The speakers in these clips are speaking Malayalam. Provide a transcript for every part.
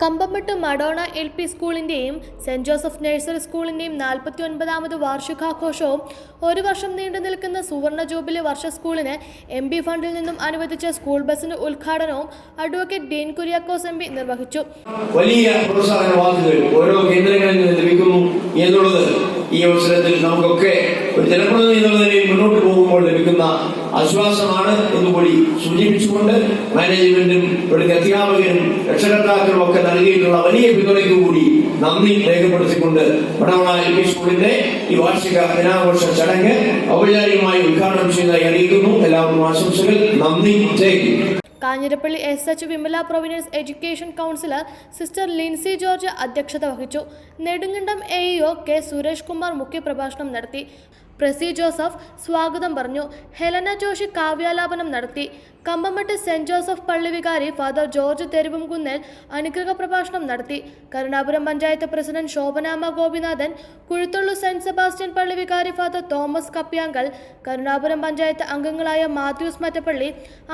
കമ്പംമെട്ട് മഡോണ LP സ്കൂളിന്റെയും സെന്റ് ജോസഫ് നഴ്സറി സ്കൂളിന്റെയും 49ാമത് വാർഷികാഘോഷവും ഒരു വർഷം നീണ്ടു നിൽക്കുന്ന സുവർണ ജൂബിലി വർഷ സ്കൂളിന് MP ഫണ്ടിൽ നിന്നും അനുവദിച്ച സ്കൂൾ ബസിന്റെ ഉദ്ഘാടനവും അഡ്വക്കേറ്റ് ഡീൻ കുര്യാക്കോസ് MP നിർവഹിച്ചു. വലിയ പ്രോത്സാഹന വാക്കുകൾ ഓരോ കേന്ദ്രങ്ങളിൽ നിന്ന് ലഭിക്കുന്നു എന്നുള്ളത് ഈ അവസരത്തിൽ നമുക്കൊക്കെ ഒരു ജനപ്രതിനിധി എന്നുള്ള നിലയിൽ മുന്നോട്ട് പോകുമ്പോൾ ലഭിക്കുന്ന ആശ്വാസമാണ് എന്നുകൂടി സൂചിപ്പിച്ചുകൊണ്ട് മാനേജ്മെന്റും ഇവിടുത്തെ അധ്യാപകരും രക്ഷകർത്താക്കളും ഒക്കെ നൽകിയിട്ടുള്ള വലിയ പിന്തുണയ്ക്ക് കൂടി നന്ദി രേഖപ്പെടുത്തിക്കൊണ്ട് മഡോണ LP സ്കൂളിന്റെ ഈ വാർഷിക ദിനാഘോഷ ചടങ്ങ് ഔപചാരികമായി ഉദ്ഘാടനം ചെയ്തതായി അറിയിക്കുന്നു. എല്ലാവർക്കും ആശംസകൾ. നന്ദി. ജയ്. Kanjirappally SH Vimala province education counsellor sister Lincy George അധ്യക്ഷത വഹിച്ചു. നെടുങ്കണ്ടം AEO K സുരേഷ് കുമാർ മുഖ്യപ്രഭാഷണം നടത്തി. പ്രസി ജോസഫ് സ്വാഗതം പറഞ്ഞു. ഹെലന ജോഷി കാവ്യാലാപനം നടത്തി. കമ്പംമെട്ട് സെന്റ് ജോസഫ് പള്ളി വികാരി ഫാദർ ജോർജ് തെരുവുംകുന്നേൽ അനുഗ്രഹ പ്രഭാഷണം നടത്തി. കരുണാപുരം പഞ്ചായത്ത് പ്രസിഡന്റ് ശോഭനാമ ഗോപിനാഥൻ, കുഴുത്തുള്ളു സെന്റ് സെബാസ്റ്റ്യൻ പള്ളി വികാരി ഫാദർ തോമസ് കപ്പ്യാങ്കൽ, കരുണാപുരം പഞ്ചായത്ത് അംഗങ്ങളായ Mathews Mattappally,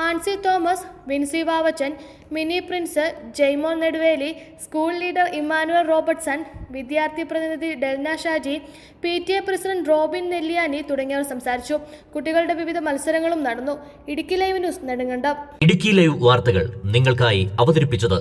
Ancy Thomas, Vincy Vavachan, Mini Prince, Jaimon Neduveli, school leader Emmanuel Robertson, വിദ്യാർത്ഥി പ്രതിനിധി Delna Shaji, PTA president Robin Nelliyani തുടങ്ങിയവർ സംസാരിച്ചു. കുട്ടികളുടെ വിവിധ മത്സരങ്ങളും നടന്നു. Idukki live news Nedumkandam. Idukki live വാർത്തകൾ നിങ്ങൾക്കായി അവതരിപ്പിച്ചത്